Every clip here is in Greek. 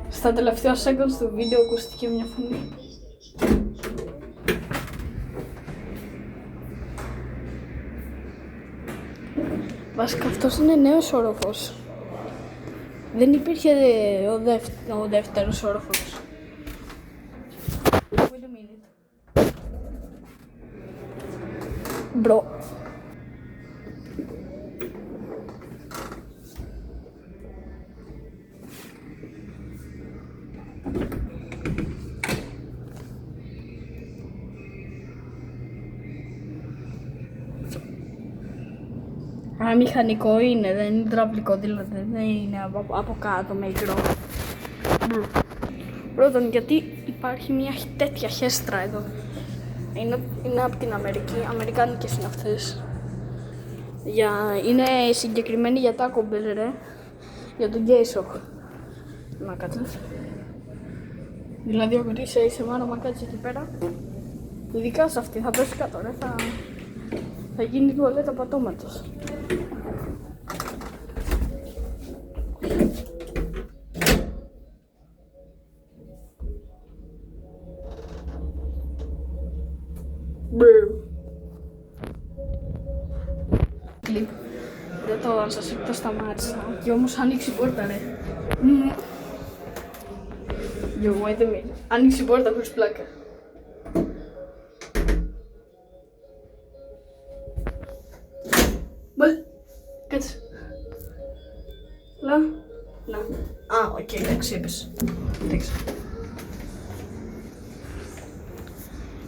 Στα τελευταία seconds του βίντεο ακούστηκε μια φωνή. Βασικά αυτός είναι νέος όροφος. Δεν υπήρχε ο δεύτερος όροφος. Wait a minute. Bro. Μηχανικό είναι, δεν είναι υδραυλικό, δηλαδή δεν είναι από κάτω μικρό. Πρώτον, γιατί υπάρχει μια τέτοια χέστρα εδώ. Είναι από την Αμερική, αμερικάνικες είναι αυτές. Είναι συγκεκριμένη για Taco Bell, ρε. Για τον Γκέισοκ. Να κάτσες. Δηλαδή, όταν είσαι μάνα, μα κάτσεις εκεί πέρα. Ειδικά σε αυτή, θα πέσει κάτω, ρε. Θα γίνει τουαλέτα πατώματος. Δεν το σας το σταμάτησα και όμως ανοίξει η πόρτα, ρε. Yo, wait a minute. Ανοίξει η πόρτα χωρίς πλάκα. Κάτσε. Να. Α, οκ, εντάξει, είπες. Εντάξει.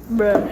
Μπρε.